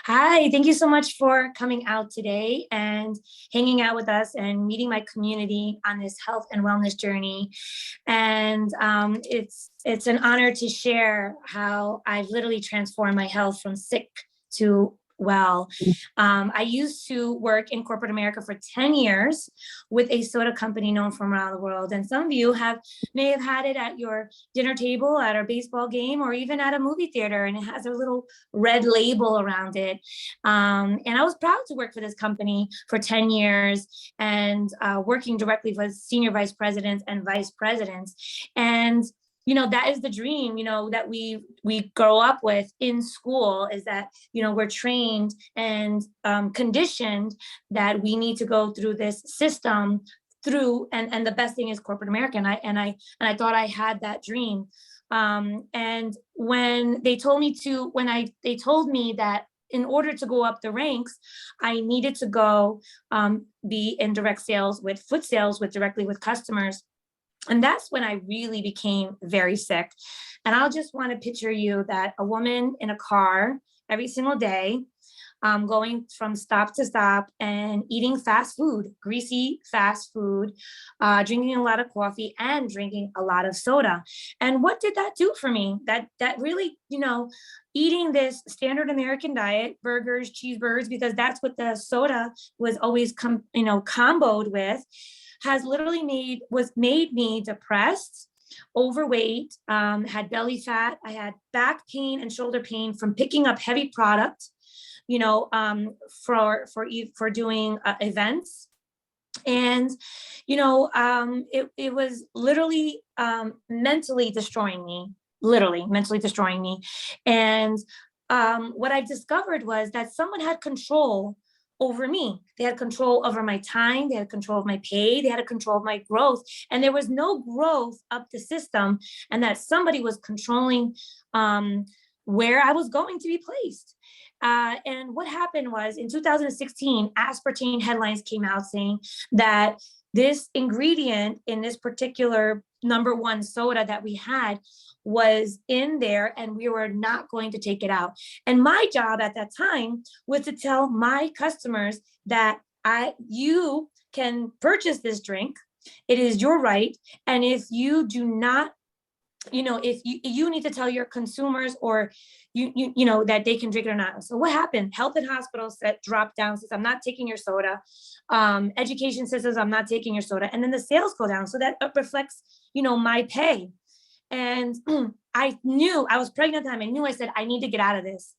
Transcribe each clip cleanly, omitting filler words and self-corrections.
Hi, thank you so much for coming out today and hanging out with us and meeting my community on this health and wellness journey. And it's an honor to share how I've literally transformed my health from sick to well. I used to work in corporate America for 10 years with a soda company known from around the world. And some of you may have had it at your dinner table, at a baseball game, or even at a movie theater, and it has a little red label around it. And I was proud to work for this company for 10 years and working directly with senior vice presidents and vice presidents. And that is the dream, that we grow up with in school, is that, we're trained and conditioned that we need to go through this system through, and the best thing is corporate America. And I thought I had that dream. And when they told me they told me that in order to go up the ranks, I needed to go be in direct sales with foot sales directly with customers. And that's when I really became very sick. And I'll just want to picture you that a woman in a car every single day, going from stop to stop and eating fast food, greasy fast food, drinking a lot of coffee and drinking a lot of soda. And what did that do for me? That really, eating this standard American diet, burgers, cheeseburgers, because that's what the soda was always comboed with, has literally made me depressed, overweight, had belly fat. I had back pain and shoulder pain from picking up heavy product, for doing events. And, it was literally mentally destroying me. And what I discovered was that someone had control over me. They had control over my time. They had control of my pay. They had control of my growth. And there was no growth up the system. And that somebody was controlling where I was going to be placed. And what happened was in 2016, aspartame headlines came out saying that this ingredient in this particular number one soda that we had was in there, and we were not going to take it out. And my job at that time was to tell my customers that you can purchase this drink. It is your right. And if you do not, if you need to tell your consumers, or that they can drink it or not. So what happened? Health and hospitals dropped down, says, I'm not taking your soda. Education says, I'm not taking your soda. And then the sales go down. So that reflects, my pay. And I knew I was pregnant at the time. I said, I need to get out of this.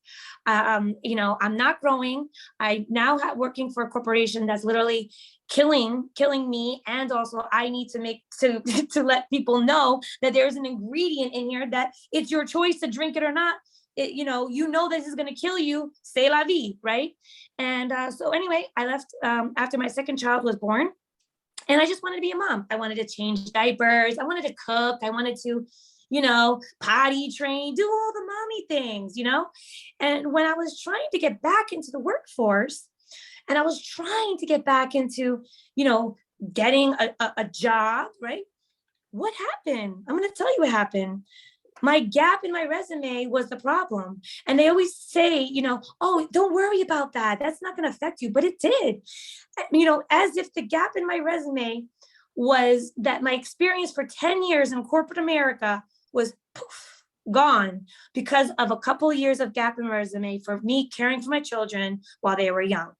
I'm not growing. I now working for a corporation that's literally killing me. And also I need to let people know that there's an ingredient in here that it's your choice to drink it or not. This is going to kill you. C'est la vie, right? And so anyway, I left after my second child was born. And I just wanted to be a mom. I wanted to change diapers. I wanted to cook. I wanted to, potty train, do all the mommy things, And when I was trying to get back into the workforce, and I was trying to get back into, getting a job, right? What happened? I'm going to tell you what happened. My gap in my resume was the problem. And they always say, oh, don't worry about that. That's not going to affect you. But it did. As if the gap in my resume was that my experience for 10 years in corporate America was poof, gone because of a couple of years of gap in my resume for me caring for my children while they were young.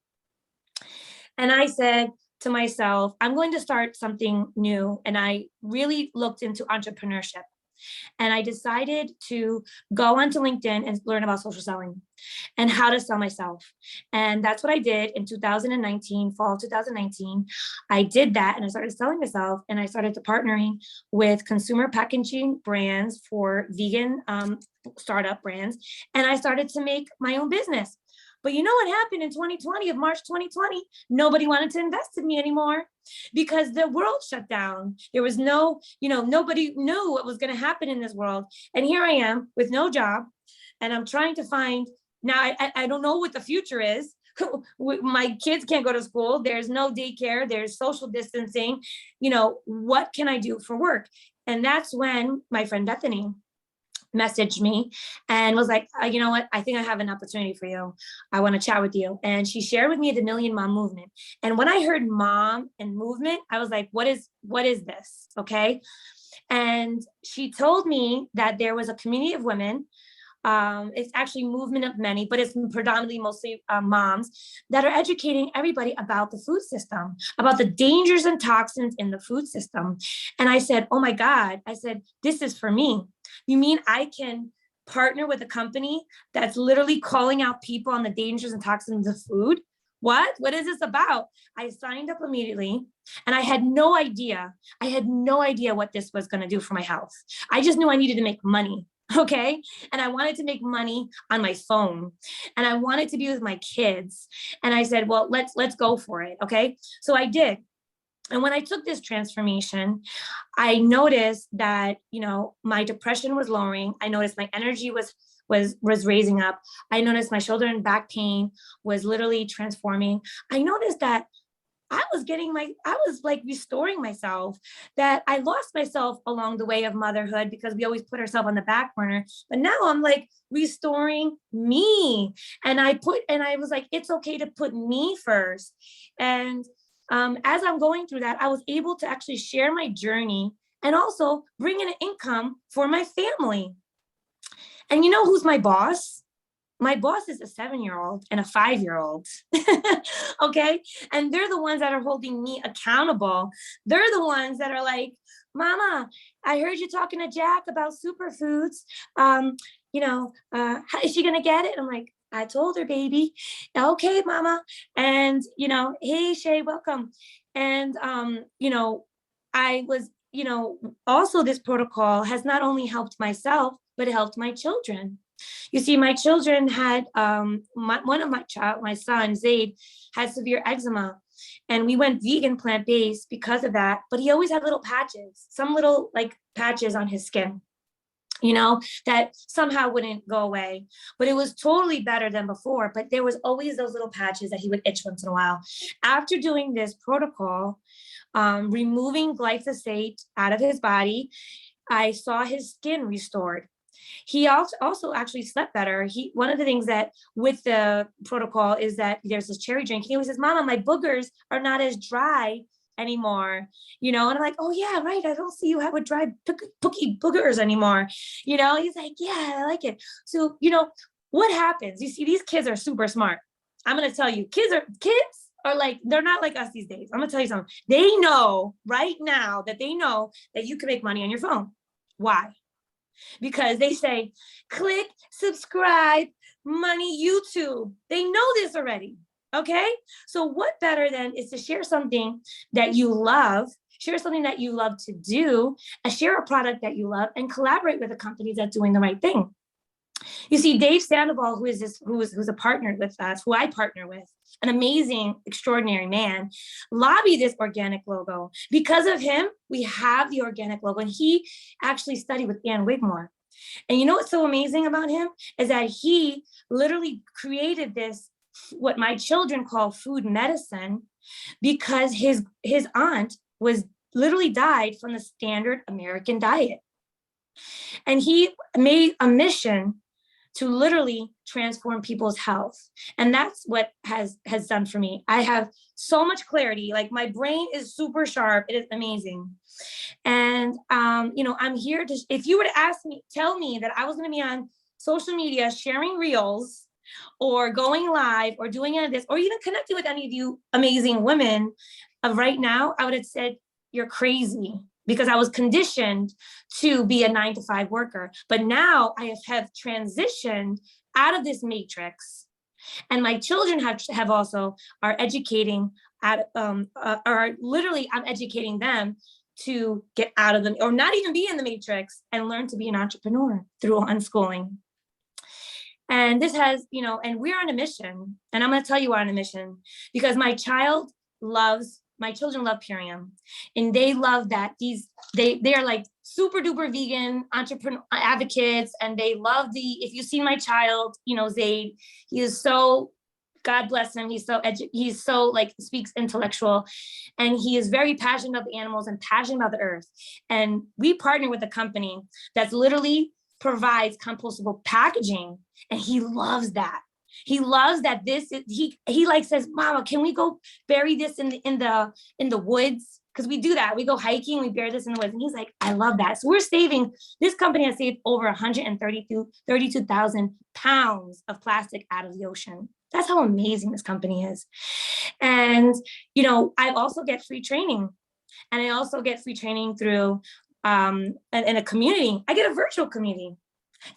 And I said to myself, I'm going to start something new. And I really looked into entrepreneurship. And I decided to go onto LinkedIn and learn about social selling and how to sell myself. And that's what I did in 2019, fall 2019. I did that and I started selling myself, and I started to partnering with consumer packaging brands for vegan startup brands. And I started to make my own business. But you know what happened in 2020, of March 2020? Nobody wanted to invest in me anymore because the world shut down. There was nobody knew what was going to happen in this world. And here I am with no job, and I'm trying to find, now I don't know what the future is. My kids can't go to school. There's no daycare. There's social distancing. What can I do for work? And that's when my friend Bethany messaged me and was like, you know what? I think I have an opportunity for you. I want to chat with you. And she shared with me the Million Mom Movement. And when I heard mom and movement, I was like, what is this? Okay. And she told me that there was a community of women. It's actually movement of many, but it's predominantly mostly moms that are educating everybody about the food system, about the dangers and toxins in the food system. And I said, oh my God, I said, this is for me. You mean I can partner with a company that's literally calling out people on the dangers and toxins of food? What is this about? I signed up immediately and I had no idea. I had no idea what this was going to do for my health. I just knew I needed to make money. Okay. And I wanted to make money on my phone and I wanted to be with my kids. And I said, well, let's go for it. Okay. So I did. And when I took this transformation, I noticed that, my depression was lowering. I noticed my energy was raising up. I noticed my shoulder and back pain was literally transforming. I noticed that I was like restoring myself, that I lost myself along the way of motherhood because we always put ourselves on the back burner. But now I'm like restoring me. And I was like, it's okay to put me first. And as I'm going through that, I was able to actually share my journey and also bring in an income for my family. And you know who's my boss? My boss is a 7-year-old and a 5-year-old. Okay. And they're the ones that are holding me accountable. They're the ones that are like, Mama, I heard you talking to Jack about superfoods. How, is she going to get it? I'm like, I told her, baby. Okay, Mama. And, hey, Shay, welcome. And, I was, also this protocol has not only helped myself, but it helped my children. You see, my children had, one of my son, Zaid, had severe eczema. And we went vegan plant-based because of that. But he always had little patches, some little like patches on his skin, that somehow wouldn't go away. But it was totally better than before. But there was always those little patches that he would itch once in a while. After doing this protocol, removing glyphosate out of his body, I saw his skin restored. He also actually slept better. One of the things that with the protocol is that there's this cherry drink. He always says, Mama, my boogers are not as dry anymore, and I'm like, oh yeah, right. I don't see you have a dry pookie boogers anymore. He's like, yeah, I like it. So, what happens? You see, these kids are super smart. I'm going to tell you, kids are like, they're not like us these days. I'm going to tell you something. They know right now that you can make money on your phone. Why? Because they say, click, subscribe, money, YouTube. They know this already. Okay. So what better than is to share something that you love, share something that you love to do, and share a product that you love and collaborate with a company that's doing the right thing. You see, Dave Sandoval, who's a partner with us, who I partner with, an amazing, extraordinary man, lobbied this organic logo. Because of him, we have the organic logo. And he actually studied with Ann Wigmore. And you know what's so amazing about him is that he literally created this, what my children call food medicine, because his aunt was literally died from the standard American diet. And he made a mission to literally transform people's health. And that's what has done for me. I have so much clarity. Like my brain is super sharp. It is amazing. And, I'm here to, if you were to tell me that I was going to be on social media, sharing reels or going live or doing any of this, or even connecting with any of you amazing women of right now, I would have said, you're crazy. Because I was conditioned to be a 9-to-5 worker. But now I have transitioned out of this matrix. And my children have also are educating I'm educating them to get out of them or not even be in the matrix and learn to be an entrepreneur through unschooling. And this has, and we're on a mission. And I'm going to tell you we're on a mission because my children love Purium, and they love that they are like super duper vegan entrepreneur advocates, and they love if you see my child, Zaid, he is so, God bless him. He's so like speaks intellectual, and he is very passionate about the animals and passionate about the earth. And we partner with a company that's literally provides compostable packaging, and he loves that. He loves that this is he like says, Mama, can we go bury this in the woods? Because we do that. We go hiking, we bury this in the woods. And he's like, I love that. So we're saving, this company has saved over 132,000 pounds of plastic out of the ocean. That's how amazing this company is. And, I also get free training. And I also get free training through in a community. I get a virtual community.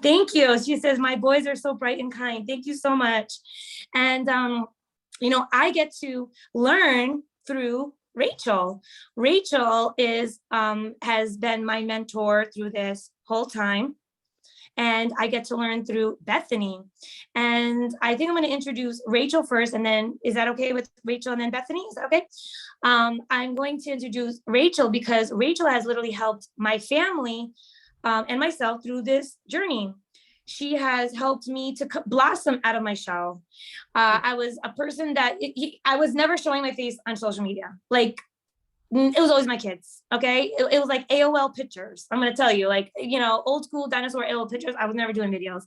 Thank you. She says, my boys are so bright and kind. Thank you so much. And, I get to learn through Rachel. Rachel has been my mentor through this whole time. And I get to learn through Bethany. And I think I'm going to introduce Rachel first, and then, is that okay with Rachel and then Bethany? Is that okay? I'm going to introduce Rachel because Rachel has literally helped my family and myself through this journey. She has helped me to blossom out of my shell. I was a person that I was never showing my face on social media. Like, it was always my kids. Okay. It was like AOL pictures. I'm going to tell you, like, old school dinosaur AOL pictures. I was never doing videos.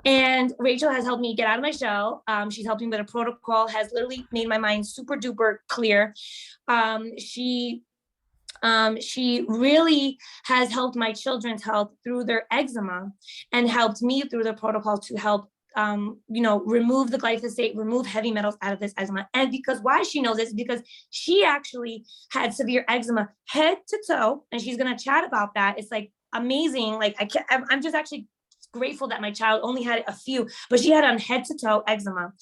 And Rachel has helped me get out of my shell. She's helped me with a protocol, has literally made my mind super duper clear. She really has helped my children's health through their eczema, and helped me through the protocol to help remove the glyphosate, remove heavy metals out of this eczema. And because why she knows this, because she actually had severe eczema head to toe, and she's going to chat about that. It's like amazing. Like I'm just actually grateful that my child only had a few, but she had on head to toe eczema.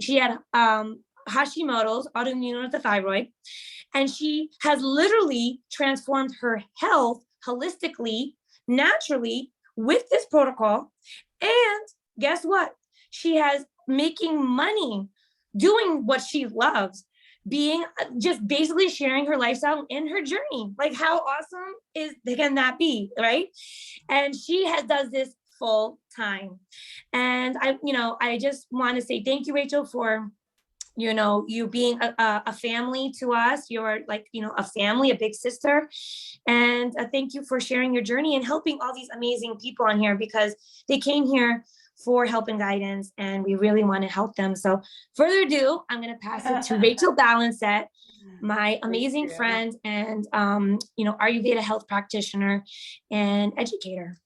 She had Hashimoto's, autoimmune of the thyroid, and she has literally transformed her health holistically, naturally, with this protocol. And guess what? She has making money doing what she loves, being just basically sharing her lifestyle in her journey. Like, how awesome can that be, right? And she does this full time. And I just want to say thank you, Rachel, for you being a family to us. You're like, a family, a big sister. And thank you for sharing your journey and helping all these amazing people on here, because they came here for help and guidance, and we really want to help them. So further ado, I'm going to pass it to Rachel Balancet, my amazing friend and, Ayurveda health practitioner and educator.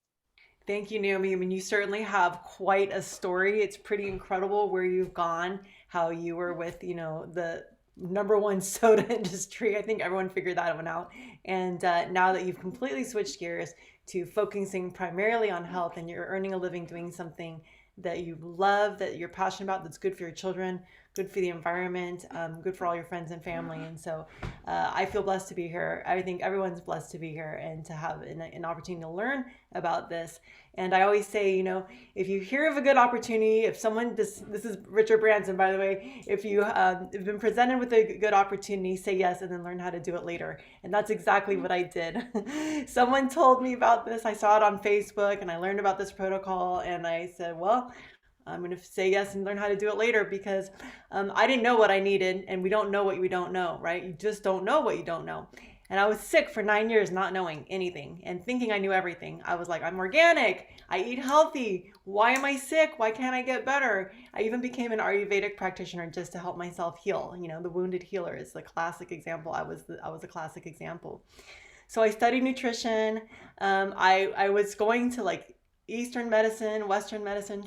Thank you, Naomi. I mean, you certainly have quite a story. It's pretty incredible where you've gone, how you were with, the number one soda industry. I think everyone figured that one out. And now that you've completely switched gears to focusing primarily on health, and you're earning a living doing something that you love, that you're passionate about, that's good for your children, good for the environment, good for all your friends and family. And so I feel blessed to be here. I think everyone's blessed to be here and to have an opportunity to learn about this. And I always say, if you hear of a good opportunity, if someone, this is Richard Branson, by the way, if you have been presented with a good opportunity, say yes, and then learn how to do it later. And that's exactly what I did. Someone told me about this. I saw it on Facebook and I learned about this protocol, and I said, well, I'm going to say yes and learn how to do it later, because I didn't know what I needed, and we don't know what we don't know, right? You just don't know what you don't know. And I was sick for 9 years, not knowing anything and thinking I knew everything. I was like, I'm organic, I eat healthy. Why am I sick? Why can't I get better? I even became an Ayurvedic practitioner just to help myself heal. The wounded healer is the classic example. I was a classic example. So I studied nutrition. I was going to like Eastern medicine, Western medicine,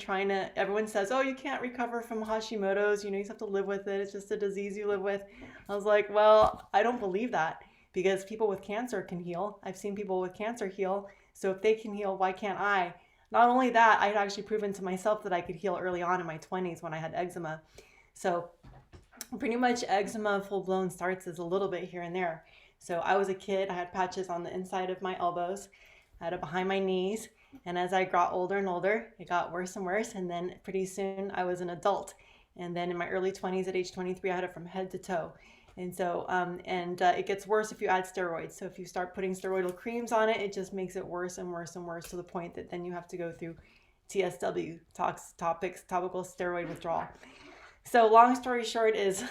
everyone says, oh, you can't recover from Hashimoto's, you just have to live with it. It's just a disease you live with. I was like, well, I don't believe that, because people with cancer can heal. I've seen people with cancer heal. So if they can heal, why can't I? Not only that, I had actually proven to myself that I could heal early on in my 20s when I had eczema. So pretty much eczema full blown starts as a little bit here and there. So I was a kid, I had patches on the inside of my elbows, I had it behind my knees. And as I got older and older, it got worse and worse. And then pretty soon I was an adult. And then in my early 20s, at age 23, I had it from head to toe. And so, it gets worse if you add steroids. So if you start putting steroidal creams on it, it just makes it worse and worse and worse, to the point that then you have to go through TSW, topical steroid withdrawal. So long story short is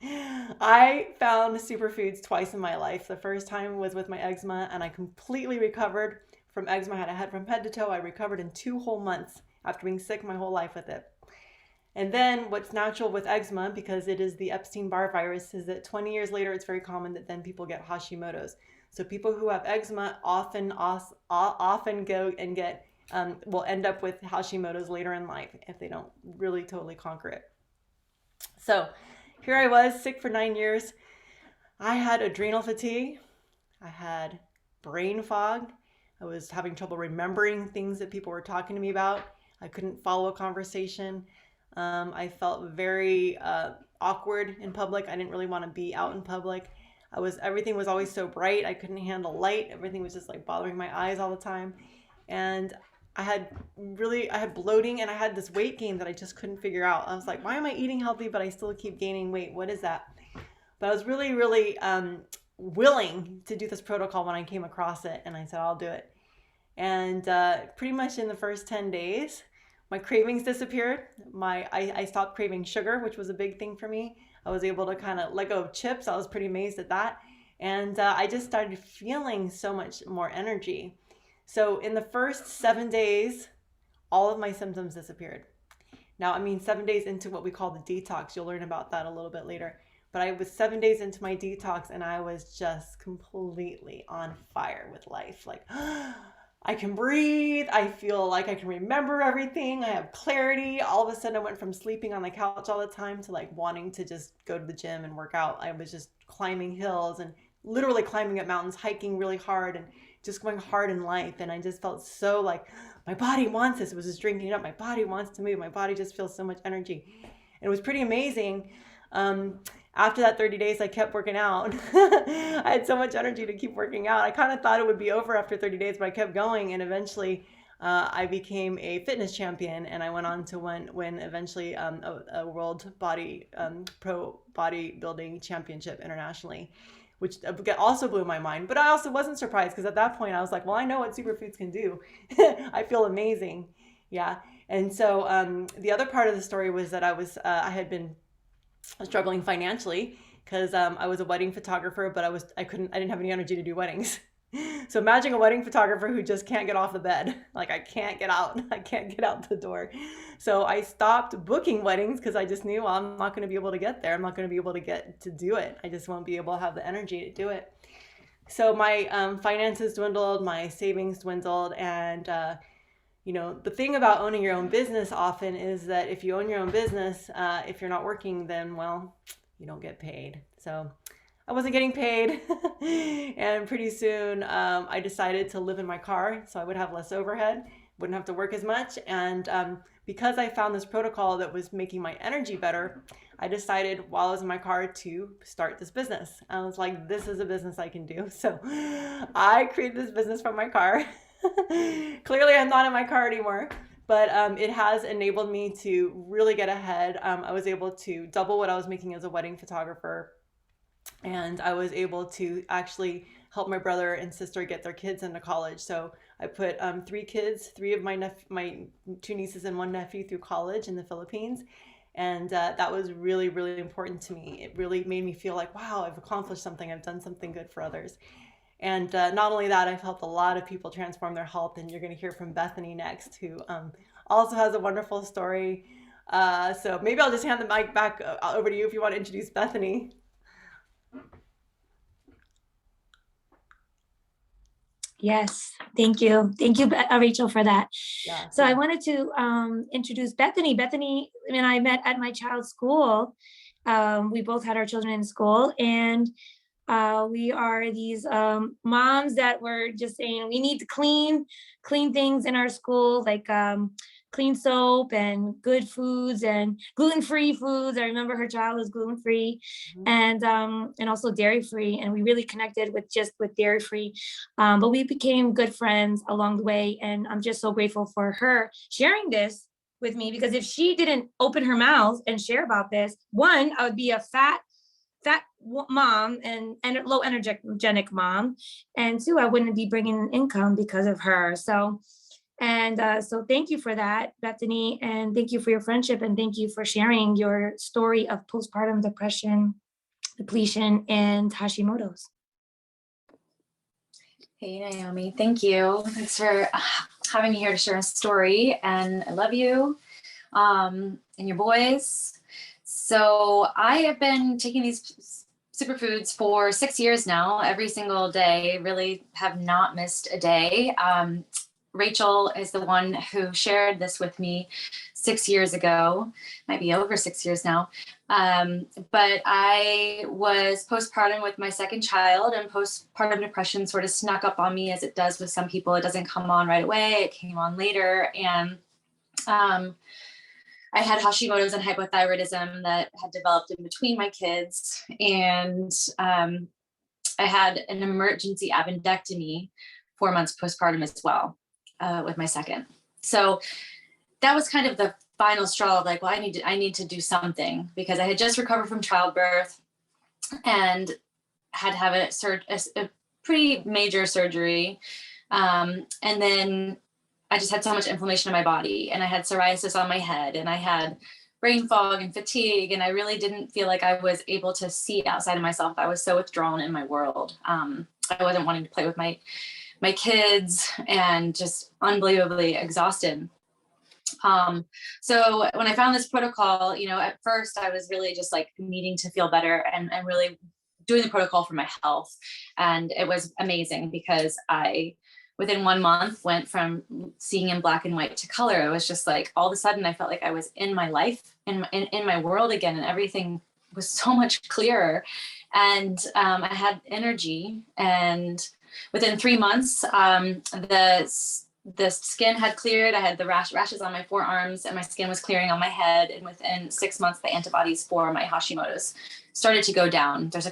I found superfoods twice in my life. The first time was with my eczema, and I completely recovered from eczema. I had a head from head to toe. I recovered in 2 whole months after being sick my whole life with it. And then what's natural with eczema, because it is the Epstein-Barr virus, is that 20 years later, it's very common that then people get Hashimoto's. So people who have eczema often go and get, will end up with Hashimoto's later in life if they don't really totally conquer it. So here I was, sick for 9 years. I had adrenal fatigue. I had brain fog. I was having trouble remembering things that people were talking to me about. I couldn't follow a conversation. I felt very awkward in public. I didn't really want to be out in public. Everything was always so bright. I couldn't handle light. Everything was just like bothering my eyes all the time. And I had bloating, and I had this weight gain that I just couldn't figure out. I was like, why am I eating healthy, but I still keep gaining weight? What is that? But I was really, really willing to do this protocol when I came across it, and I said, I'll do it. And pretty much in the first 10 days, my cravings disappeared. I stopped craving sugar, which was a big thing for me. I was able to kind of let go of chips. I was pretty amazed at that. And I just started feeling so much more energy. So in the first 7 days, all of my symptoms disappeared. Now, I mean, 7 days into what we call the detox. You'll learn about that a little bit later. But I was 7 days into my detox, and I was just completely on fire with life. Like, I can breathe. I feel like I can remember everything. I have clarity. All of a sudden, I went from sleeping on the couch all the time to like wanting to just go to the gym and work out. I was just climbing hills and literally climbing up mountains, hiking really hard, and just going hard in life. And I just felt so like my body wants this. It was just drinking it up. My body wants to move. My body just feels so much energy. And it was pretty amazing. After that 30 days, I kept working out. I had so much energy to keep working out. I kind of thought it would be over after 30 days, but I kept going. And eventually I became a fitness champion, and I went on to win eventually a world pro bodybuilding championship internationally, which also blew my mind. But I also wasn't surprised, because at that point I was like, well, I know what superfoods can do. I feel amazing. Yeah. And so the other part of the story was that I had been struggling financially, because I was a wedding photographer, but I didn't have any energy to do weddings. So imagine a wedding photographer who just can't get off the bed. Like, I can't get out the door. So I stopped booking weddings, because I just knew, well, I'm not going to be able to get there. I'm not going to be able to get to do it. I just won't be able to have the energy to do it. So my finances dwindled, my savings dwindled, and the thing about owning your own business often is that if you own your own business, if you're not working, then, well, you don't get paid. So I wasn't getting paid. And pretty soon I decided to live in my car, so I would have less overhead, wouldn't have to work as much. And because I found this protocol that was making my energy better, I decided while I was in my car to start this business. I was like, this is a business I can do. So I created this business from my car. Clearly I'm not in my car anymore, but it has enabled me to really get ahead. I was able to double what I was making as a wedding photographer, and I was able to actually help my brother and sister get their kids into college. So I put 3 kids, 3 of my 2 nieces and 1 nephew through college in the Philippines. And that was really, really important to me. It really made me feel like, wow, I've accomplished something. I've done something good for others. And not only that, I've helped a lot of people transform their health. And you're going to hear from Bethany next, who also has a wonderful story. So maybe I'll just hand the mic back over to you if you want to introduce Bethany. Yes, thank you. Thank you, Rachel, for that. Yeah. So I wanted to introduce Bethany. Bethany and I met at my child's school. We both had our children in school, and we are these moms that were just saying we need to clean things in our school, like clean soap and good foods and gluten-free foods. I remember her child was gluten-free, and also dairy-free, and we really connected with dairy-free. But we became good friends along the way, and I'm just so grateful for her sharing this with me, because if she didn't open her mouth and share about this, one, I would be a fat mom and low energetic mom, and 2, I wouldn't be bringing in income because of her. So thank you for that, Bethany, and thank you for your friendship, and thank you for sharing your story of postpartum depression, depletion, and Hashimoto's. Hey, Naomi. Thank you. Thanks for having me here to share a story. And I love you and your boys. So I have been taking these superfoods for 6 years now, every single day, really have not missed a day. Rachel is the one who shared this with me 6 years ago, might be over 6 years now. But I was postpartum with my second child, and postpartum depression sort of snuck up on me, as it does with some people. It doesn't come on right away, it came on later. And I had Hashimoto's and hypothyroidism that had developed in between my kids. And I had an emergency appendectomy 4 months postpartum as well, with my second. So that was kind of the final straw of like, well, I need to do something, because I had just recovered from childbirth and had to have a pretty major surgery. And then I just had so much inflammation in my body, and I had psoriasis on my head, and I had brain fog and fatigue, and I really didn't feel like I was able to see outside of myself. I was so withdrawn in my world. I wasn't wanting to play with my kids, and just unbelievably exhausted. So when I found this protocol, at first I was really just like needing to feel better, and really doing the protocol for my health. And it was amazing, because I, within 1 month, went from seeing in black and white to color. It was just like, all of a sudden I felt like I was in my life, in my world again, and everything was so much clearer. And I had energy. And within 3 months, the skin had cleared. I had the rashes on my forearms, and my skin was clearing on my head. And within 6 months, the antibodies for my Hashimoto's started to go down. There's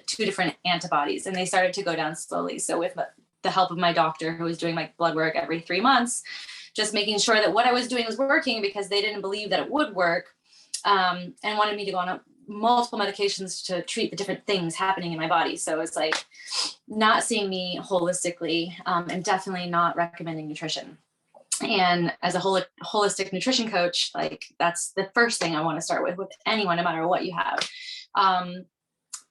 two different antibodies, and they started to go down slowly. So with the help of my doctor, who was doing my blood work every 3 months, just making sure that what I was doing was working, because they didn't believe that it would work, and wanted me to go on multiple medications to treat the different things happening in my body. So it's like not seeing me holistically, and definitely not recommending nutrition. And as a holistic nutrition coach, like that's the first thing I want to start with anyone, no matter what you have.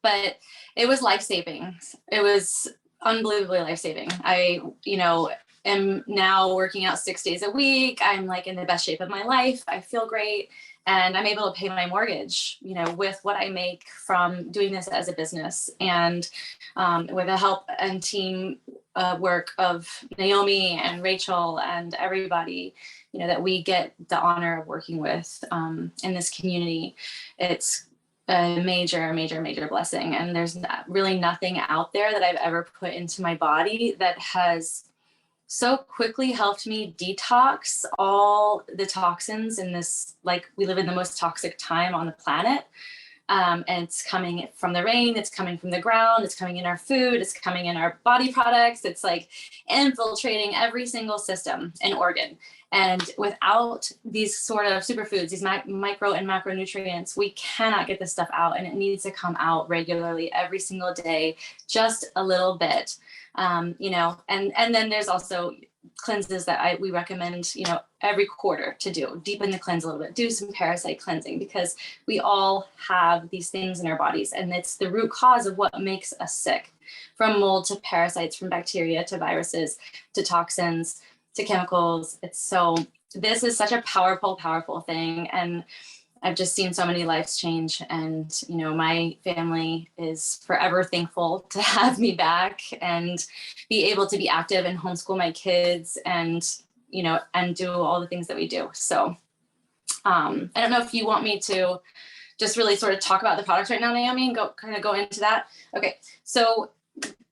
But it was life-saving. It was unbelievably life-saving. I, am now working out 6 days a week. I'm like in the best shape of my life. I feel great. And I'm able to pay my mortgage, with what I make from doing this as a business. And with the help and team work of Naomi and Rachel and everybody, that we get the honor of working with in this community, it's a major, major, major blessing. And there's really nothing out there that I've ever put into my body that has so quickly helped me detox all the toxins in this, like, we live in the most toxic time on the planet. And it's coming from the rain, it's coming from the ground, it's coming in our food, it's coming in our body products. It's like infiltrating every single system and organ. And without these sort of superfoods, these micro and macronutrients, we cannot get this stuff out. And it needs to come out regularly every single day, just a little bit. And then there's also cleanses that we recommend, every quarter to deepen the cleanse a little bit, do some parasite cleansing, because we all have these things in our bodies, and it's the root cause of what makes us sick, from mold to parasites, from bacteria to viruses to toxins to chemicals. This is such a powerful, powerful thing. And I've just seen so many lives change, and, my family is forever thankful to have me back and be able to be active and homeschool my kids and, and do all the things that we do. So I don't know if you want me to just really sort of talk about the products right now, Naomi, and go into that. Okay. So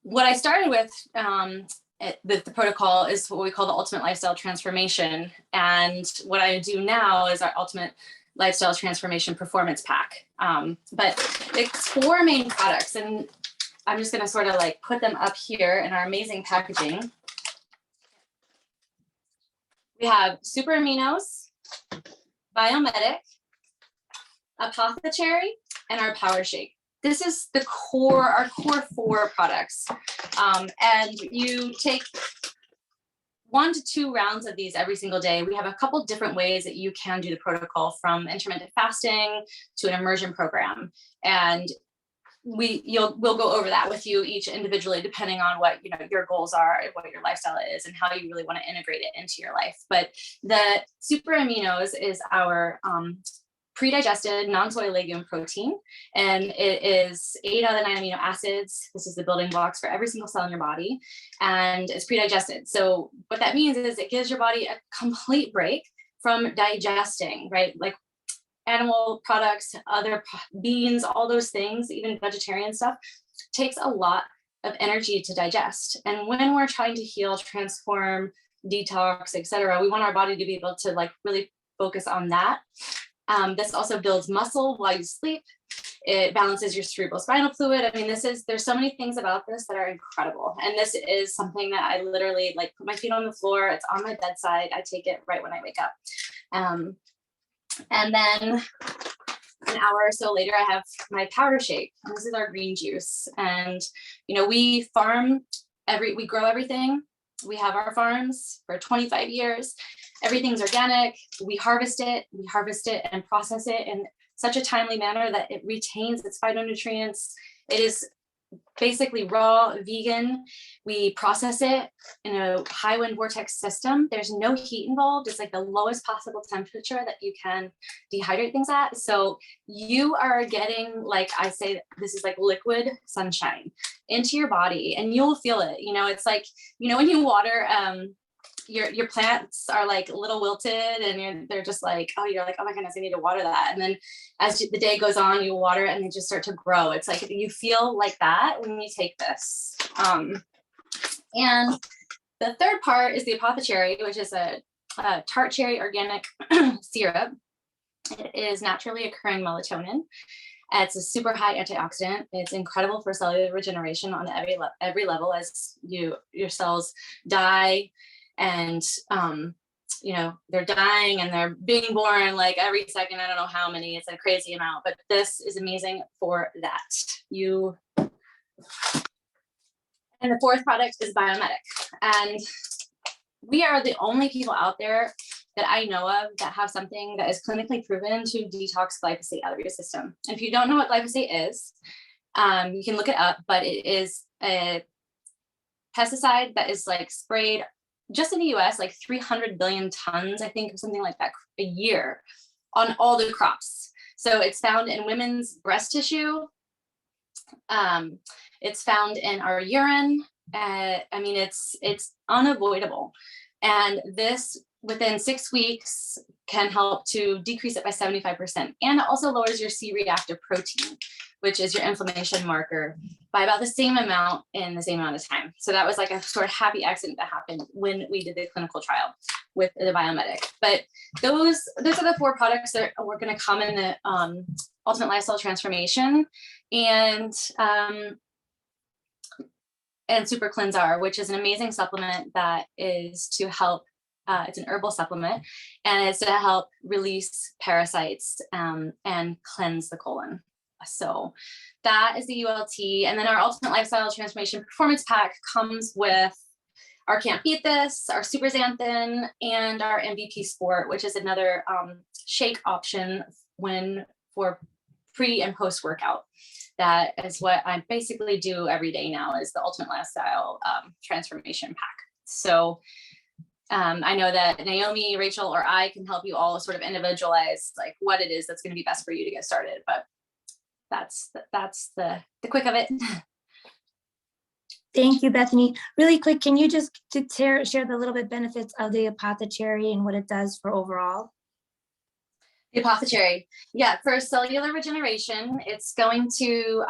what I started with, the protocol is what we call the Ultimate Lifestyle Transformation. And what I do now is our Ultimate Lifestyle Transformation Performance Pack. But it's 4 main products, and I'm just going to sort of like put them up here in our amazing packaging. We have Super Aminos, Biomedic, Apothecary, and our Power Shake. This is our core 4 products. And you take 1 to 2 rounds of these every single day. We have a couple different ways that you can do the protocol, from intermittent fasting to an immersion program. And we'll go over that with you each individually, depending on what your goals are and what your lifestyle is and how you really want to integrate it into your life. But the super aminos is our pre-digested non-soy legume protein, and it is 8 out of the 9 amino acids. This is the building blocks for every single cell in your body, and it's pre-digested. So what that means is it gives your body a complete break from digesting, right? Like animal products, other beans, all those things, even vegetarian stuff, takes a lot of energy to digest. And when we're trying to heal, transform, detox, etc., we want our body to be able to like really focus on that. This also builds muscle while you sleep. It balances your cerebral spinal fluid. I mean, there's so many things about this that are incredible. And this is something that I literally like put my feet on the floor. It's on my bedside. I take it right when I wake up. And then an hour or so later, I have my powder shake. And this is our green juice. And, we we grow everything. We have our farms for 25 years. Everything's organic. We harvest it and process it in such a timely manner that it retains its phytonutrients. It is basically raw, vegan. We process it in a high wind vortex system. There's no heat involved. It's like the lowest possible temperature that you can dehydrate things at. So you are getting, like I say, this is like liquid sunshine into your body, and you'll feel it. It's like, when you water, your plants are like a little wilted, and they're just like, you're like, oh my goodness, I need to water that. And then as the day goes on, you water it and they just start to grow. It's like you feel like that when you take this. And the third part is the apothecary, which is a tart cherry organic syrup. It is naturally occurring melatonin. It's a super high antioxidant. It's incredible for cellular regeneration on every level as your cells die. And, they're dying and they're being born like every second. I don't know how many, it's a crazy amount, but this is amazing for that. And the fourth product is Biometic. And we are the only people out there that I know of that have something that is clinically proven to detox glyphosate out of your system. And if you don't know what glyphosate is, you can look it up, but it is a pesticide that is like sprayed just in the US, like 300 billion tons, I think, or something like that a year on all the crops. So it's found in women's breast tissue. It's found in our urine. It's unavoidable. And this within 6 weeks can help to decrease it by 75%. And it also lowers your C-reactive protein, which is your inflammation marker, by about the same amount in the same amount of time. So that was like a sort of happy accident that happened when we did the clinical trial with the Biometic. But those are the 4 products that we're going to come in the Ultimate Lifestyle Transformation, and Super Cleanser, which is an amazing supplement that is to help. It's an herbal supplement, and it's to help release parasites and cleanse the colon. So that is the ULT. And then our Ultimate Lifestyle Transformation Performance Pack comes with our Can't Beat This, our Super Xanthan, and our MVP Sport, which is another shake option for pre and post workout. That is what I basically do every day now, is the Ultimate Lifestyle Transformation Pack. So I know that Naomi, Rachel, or I can help you all sort of individualize like what it is that's going to be best for you to get started. But that's the quick of it. Thank you, Bethany. Really quick, can you just share the little bit benefits of the apothecary and what it does for overall? The apothecary, yeah, for cellular regeneration, it's going to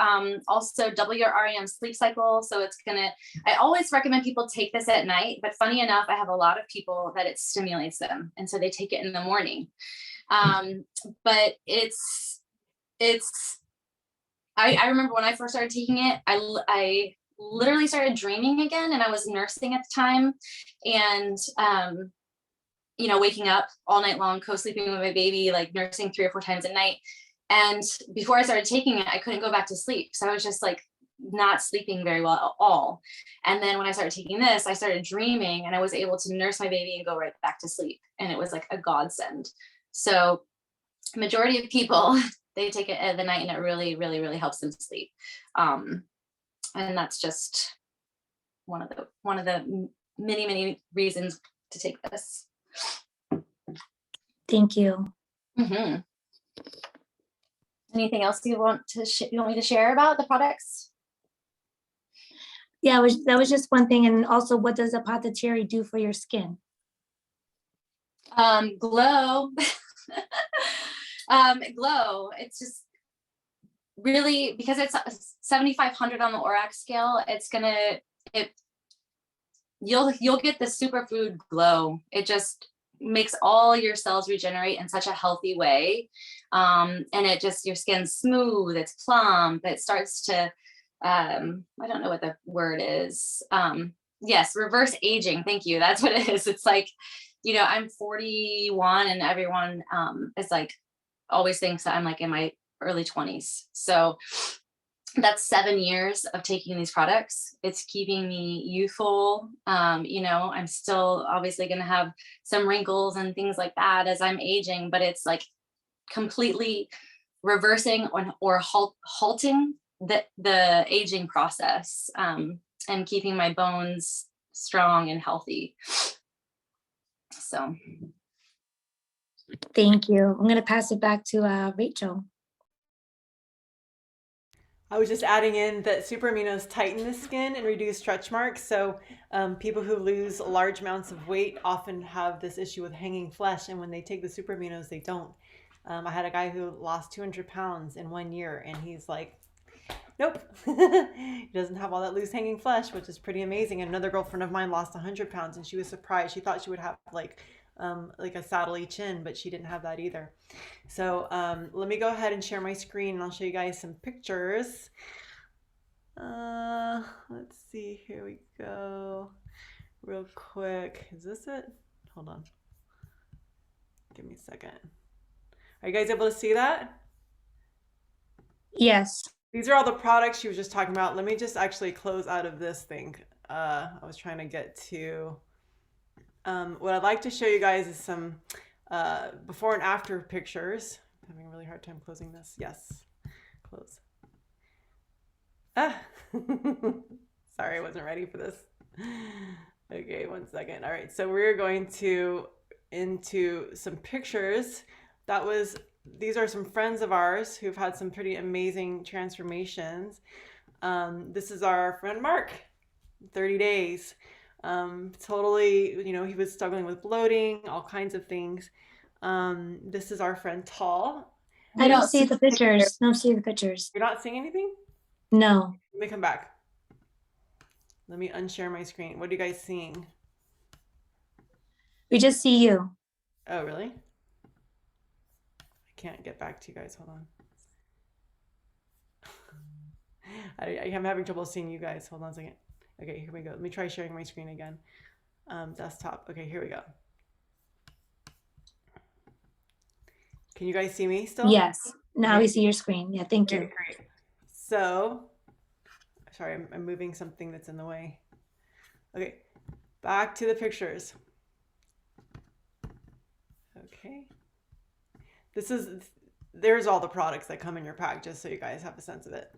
also double your REM sleep cycle. So I always recommend people take this at night, but funny enough, I have a lot of people that it stimulates them. And so they take it in the morning. But I remember when I first started taking it, I literally started dreaming again, and I was nursing at the time, and waking up all night long, co-sleeping with my baby, like nursing 3 or 4 times a night. And before I started taking it, I couldn't go back to sleep. So I was just like not sleeping very well at all. And then when I started taking this, I started dreaming, and I was able to nurse my baby and go right back to sleep. And it was like a godsend. So majority of people They take it at the night and it really, really, really helps them sleep. And that's just one of the many, many reasons to take this. Thank you. Hmm. Anything else you want me to share about the products? Yeah, that was just one thing. And also, what does apothecary do for your skin? Glow. Glow. It's just really, because it's 7,500 on the ORAC scale, you'll get the superfood glow. It just makes all your cells regenerate in such a healthy way. And your skin's smooth, it's plump, it starts to, I don't know what the word is. Yes, reverse aging. Thank you. That's what it is. It's like, I'm 41 and everyone is like, always thinks that I'm like in my early 20s. So that's 7 years of taking these products. It's keeping me youthful. I'm still obviously going to have some wrinkles and things like that as I'm aging, but it's like completely reversing or halting the aging process, and keeping my bones strong and healthy. So. Thank you. I'm going to pass it back to Rachel. I was just adding in that super aminos tighten the skin and reduce stretch marks. So people who lose large amounts of weight often have this issue with hanging flesh. And when they take the super aminos, they don't. I had a guy who lost 200 pounds in 1 year, and he's like, nope. He doesn't have all that loose hanging flesh, which is pretty amazing. And another girlfriend of mine lost 100 pounds, and she was surprised. She thought she would have like a saddly chin, but she didn't have that either. So let me go ahead and share my screen, and I'll show you guys some pictures. Let's see, here we go. Real quick, is this it? Hold on. Give me a second. Are you guys able to see that? Yes. These are all the products she was just talking about. Let me just actually close out of this thing. I was trying to get to... what I'd like to show you guys is some before and after pictures. I'm having a really hard time closing this. Yes, close. Sorry, I wasn't ready for this. Okay, 1 second. All right, so we're going into some pictures. These are some friends of ours who've had some pretty amazing transformations. This is our friend Mark, 30 days. Totally, he was struggling with bloating, all kinds of things. This is our friend Tall. I don't see the pictures. Don't see the pictures. You're not seeing anything? No. Let me come back. Let me unshare my screen. What are you guys seeing? We just see you. Oh, really? I can't get back to you guys. Hold on. I'm having trouble seeing you guys. Hold on a second. Okay, here we go. Let me try sharing my screen again. Desktop. Okay, here we go. Can you guys see me still? Yes. Now we see your screen. Yeah, thank you. Great. So, sorry, I'm moving something that's in the way. Okay, back to the pictures. Okay. There's all the products that come in your pack, just so you guys have a sense of it.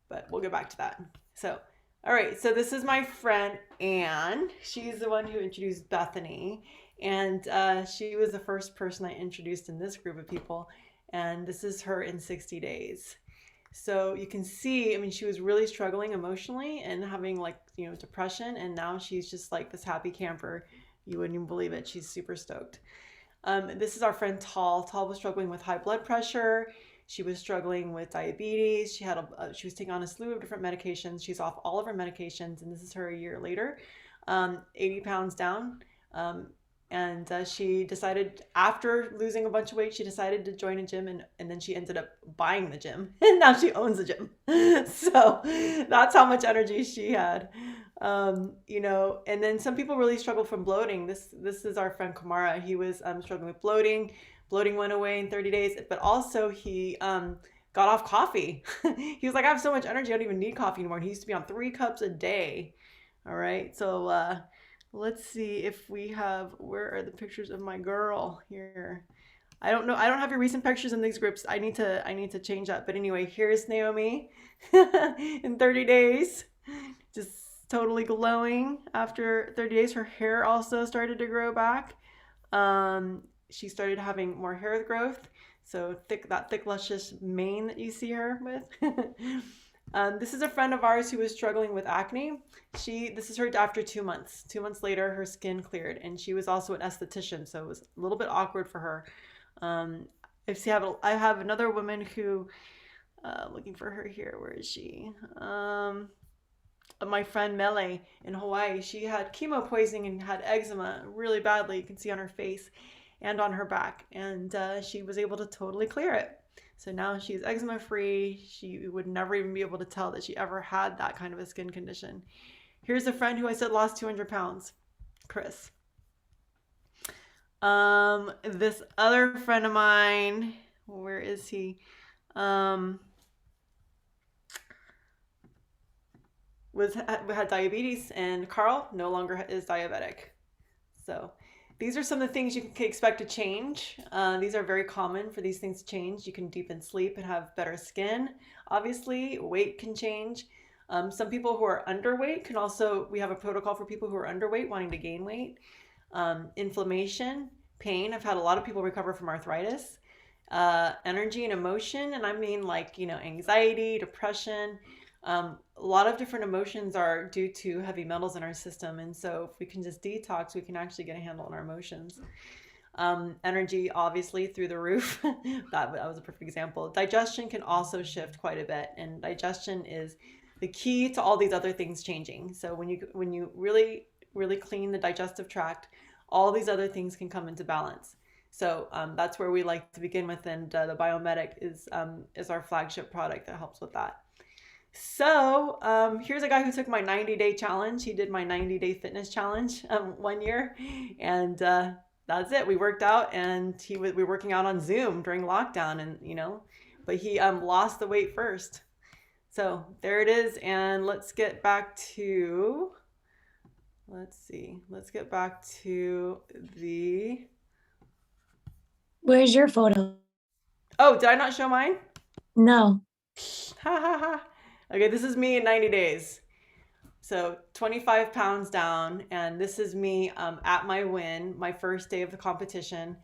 But we'll get back to that. So, all right, so this is my friend Anne. She's the one who introduced Bethany, and she was the first person I introduced in this group of people, and this is her in 60 days. So you can see, she was really struggling emotionally and having depression, and now she's just like this happy camper. You wouldn't even believe it. She's super stoked. This is our friend Tall. Tall was struggling with high blood pressure. She was struggling with diabetes. She was taking on a slew of different medications. She's off all of her medications, and this is her a year later, 80 pounds down. And she decided, after losing a bunch of weight, she decided to join a gym, and then she ended up buying the gym, and now she owns a gym. So that's how much energy she had. And then some people really struggle from bloating. This is our friend Kamara. He was struggling with bloating. Bloating went away in 30 days, but also he got off coffee. He was like, I have so much energy, I don't even need coffee anymore. And he used to be on 3 cups a day. All right, so let's see if we have, where are the pictures of my girl here? I don't know. I don't have your recent pictures in these groups. I need to change that. But anyway, here's Naomi in 30 days. Just totally glowing after 30 days. Her hair also started to grow back. She started having more hair growth. So that thick, luscious mane that you see her with. This is a friend of ours who was struggling with acne. This is her after 2 months. 2 months later, her skin cleared, and she was also an esthetician, so it was a little bit awkward for her. I have another woman who, looking for her here. Where is she? My friend Mele in Hawaii. She had chemo poisoning and had eczema really badly. You can see on her face and on her back, and she was able to totally clear it. So now she's eczema free. She would never even be able to tell that she ever had that kind of a skin condition. Here's a friend who I said lost 200 pounds, Chris. This other friend of mine, where is he? Had diabetes, and Carl no longer is diabetic. So these are some of the things you can expect to change. These are very common for these things to change. You can deepen sleep and have better skin. Obviously, weight can change. Some people who are underweight can also, we have a protocol for people who are underweight wanting to gain weight. Inflammation, pain. I've had a lot of people recover from arthritis. Energy and emotion, and I mean like, anxiety, depression. A lot of different emotions are due to heavy metals in our system, and so if we can just detox, we can actually get a handle on our emotions. Energy, obviously, through the roof. that was a perfect example. Digestion can also shift quite a bit, and digestion is the key to all these other things changing. So when you really clean the digestive tract, all these other things can come into balance. So that's where we like to begin with, and the Biomedic is our flagship product that helps with that. So here's a guy who took my 90-day challenge. He did my 90-day fitness challenge 1 year, and that's it. We worked out, and we were working out on Zoom during lockdown, and but he lost the weight first. So there it is, and let's get back to the. Where's your photo? Oh, did I not show mine? No. Ha ha ha. Okay, this is me in 90 days. So 25 pounds down, and this is me at my win, my first day of the competition,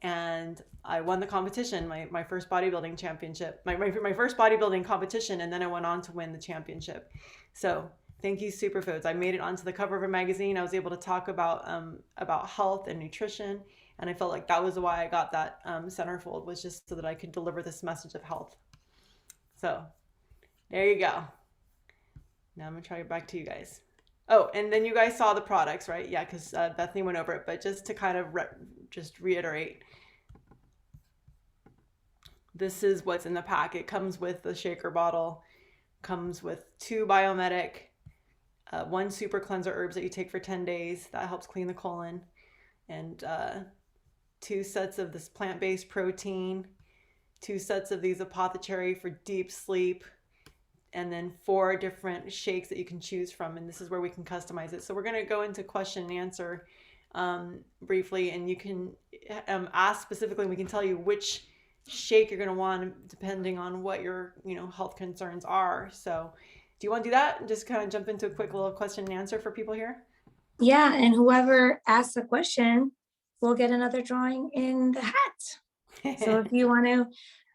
and I won the competition, my first bodybuilding championship, my first bodybuilding competition, and then I went on to win the championship. So thank you, Superfoods. I made it onto the cover of a magazine. I was able to talk about health and nutrition, and I felt like that was why I got that centerfold, was just so that I could deliver this message of health. So there you go. Now I'm gonna try it back to you guys. Oh, and then you guys saw the products, right? Yeah, because Bethany went over it, but just to kind of just reiterate, this is what's in the pack. It comes with the shaker bottle, comes with 2 Biomedic, 1 super cleanser herbs that you take for 10 days. That helps clean the colon, and 2 sets of this plant-based protein, 2 sets of these apothecary for deep sleep, and then 4 different shakes that you can choose from, and this is where we can customize it. So we're going to go into question and answer briefly, and you can ask specifically, and we can tell you which shake you're going to want depending on what your health concerns are. So do you want to do that and just kind of jump into a quick little question and answer for people here? Yeah, and whoever asks a question will get another drawing in the hat. So if you want to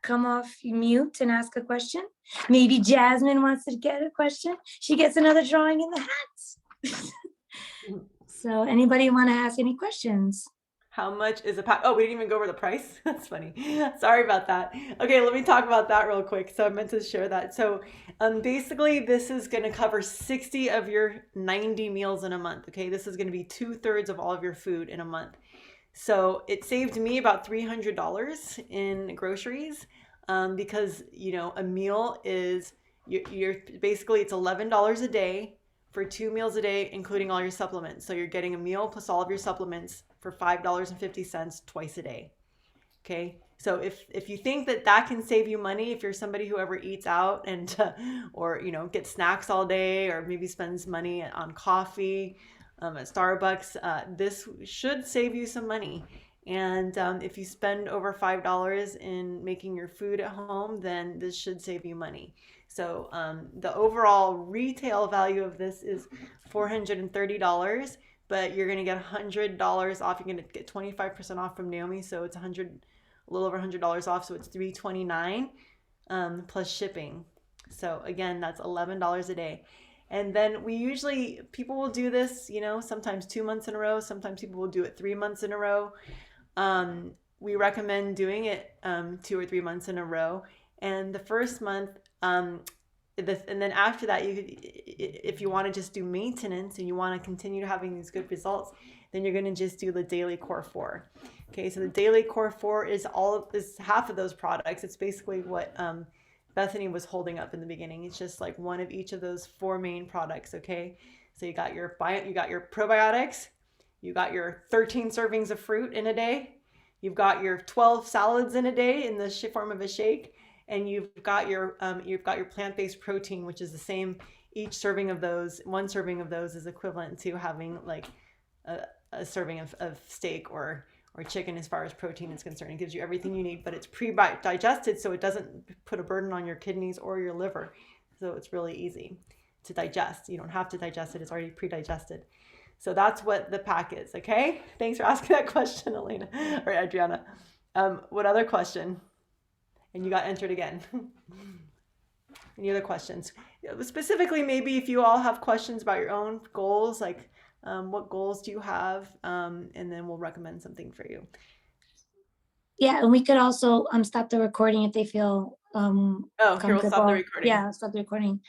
come off mute and ask a question, maybe Jasmine wants to get a question, she gets another drawing in the hat. So anybody want to ask any questions? How much is a pack? Oh, we didn't even go over the price. That's funny. Sorry about that. Okay, let me talk about that real quick. So I meant to share that. So basically, this is going to cover 60 of your 90 meals in a month. Okay, this is going to be 2/3 of all of your food in a month. So it saved me about $300 in groceries because, a meal is, you're basically, it's $11 a day for 2 meals a day, including all your supplements. So you're getting a meal plus all of your supplements for $5.50 twice a day. Okay. So if you think that can save you money, if you're somebody who ever eats out and, or, gets snacks all day, or maybe spends money on coffee, at Starbucks, this should save you some money. And if you spend over $5 in making your food at home, then this should save you money. So the overall retail value of this is $430, but you're going to get $100 off. You're going to get 25% off from Naomi, so it's a little over $100 off, so it's $329 plus shipping. So again, that's $11 a day. And then people will do this, sometimes 2 months in a row. Sometimes people will do it 3 months in a row. We recommend doing it 2 or 3 months in a row. And the first month, and then after that, if you want to just do maintenance and you want to continue having these good results, then you're going to just do the Daily Core 4. Okay, so the Daily Core 4 is half of those products. It's basically what Bethany was holding up in the beginning. It's just like one of each of those 4 main products. Okay, so you got your probiotics, you got your 13 servings of fruit in a day, you've got your 12 salads in a day in the form of a shake, and you've got your plant-based protein, which is the same. Each serving of those, one serving of those is equivalent to having like a serving of steak or chicken as far as protein is concerned. It gives you everything you need, but it's pre-digested, so it doesn't put a burden on your kidneys or your liver. So it's really easy to digest. You don't have to digest it. It's already pre-digested. So that's what the pack is, okay? Thanks for asking that question, Elena, or Adriana. What other question? And you got entered again. Any other questions? Specifically, maybe if you all have questions about your own goals, like what goals do you have? And then we'll recommend something for you. Yeah, and we could also stop the recording if they feel here, we'll stop the recording. Yeah, stop the recording.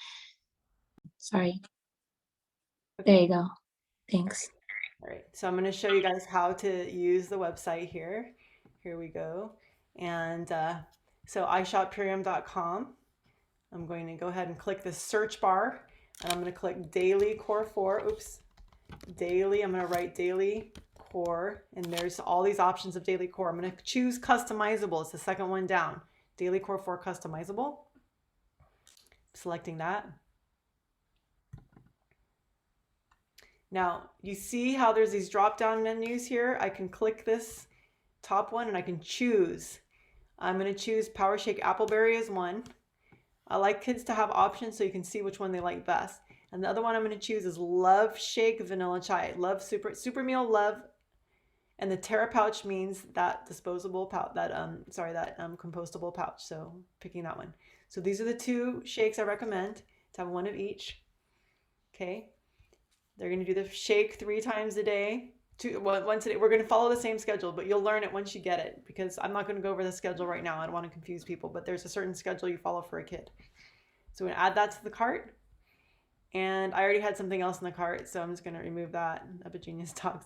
Sorry. There you go. Thanks. All right, so I'm going to show you guys how to use the website here. Here we go. And so ishoppurium.com. I'm going to go ahead and click the search bar, and I'm going to click Daily Core 4. Oops. Daily. I'm going to write Daily Core, and there's all these options of Daily Core. I'm going to choose customizable. It's the second one down. Daily Core 4 customizable. Selecting that. Now, you see how there's these drop-down menus here? I can click this top one and I can choose. I'm going to choose Power Shake Appleberry as one. I like kids to have options so you can see which one they like best. And the other one I'm going to choose is Love Shake Vanilla Chai. Love Super Meal Love. And the Terra pouch means that disposable pouch, compostable pouch. So picking that one. So these are the 2 shakes I recommend to have one of each. Okay. They're going to do the shake 3 times a day. Once a day. We're going to follow the same schedule, but you'll learn it once you get it, because I'm not going to go over the schedule right now. I don't want to confuse people, but there's a certain schedule you follow for a kid. So we're going to add that to the cart. And I already had something else in the cart, so I'm just going to remove that. Epigenius Talks.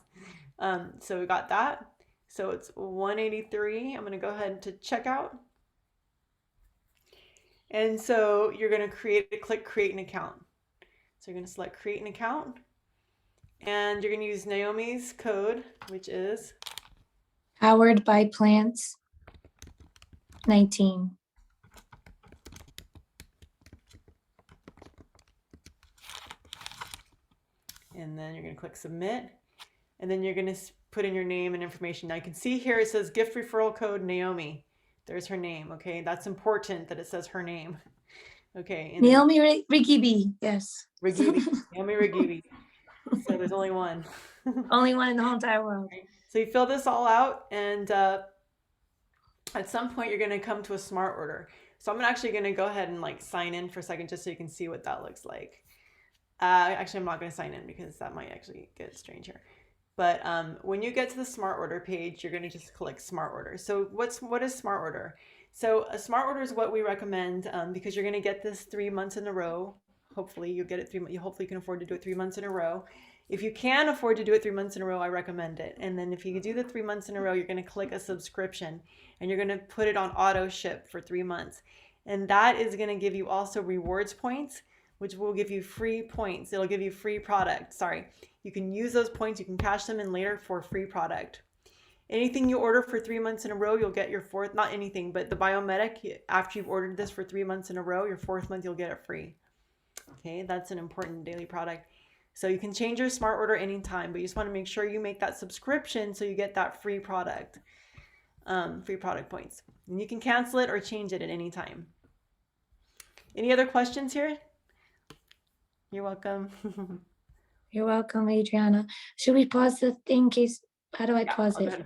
So we got that. So it's $183. I'm going to go ahead to checkout. And so you're going to click create an account. So you're going to select create an account. And you're going to use Naomi's code, which is Powered by Plants 19. And then you're going to click submit. And then you're going to put in your name and information. Now you can see here it says gift referral code Naomi. There's her name. Okay, that's important that it says her name. Okay. Naomi Rigibi. Yes. Rigibi. Naomi Rigibi. So there's only one. Only one in the whole entire world. So you fill this all out, and at some point you're going to come to a smart order. So I'm actually going to go ahead and like sign in for a second just so you can see what that looks like. Actually, I'm not going to sign in because that might actually get strange here. But when you get to the smart order page, you're going to just click smart order. So what is smart order? So a smart order is what we recommend because you're going to get this 3 months in a row. Hopefully you'll get it hopefully you can afford to do it 3 months in a row. If you can afford to do it 3 months in a row, I recommend it. And then if you do the 3 months in a row, you're going to click a subscription and you're going to put it on auto ship for 3 months. And that is going to give you also rewards points, which will give you free points. It'll give you free product. Sorry. You can use those points. You can cash them in later for free product. Anything you order for 3 months in a row, you'll get your fourth, not anything, but the Biomedic, after you've ordered this for 3 months in a row, your 4th month, you'll get it free. Okay, that's an important daily product. So you can change your smart order anytime, but you just want to make sure you make that subscription so you get that free product points. And you can cancel it or change it at any time. Any other questions here? You're welcome. You're welcome, Adriana. Should we pause the thing in case? How do I pause it?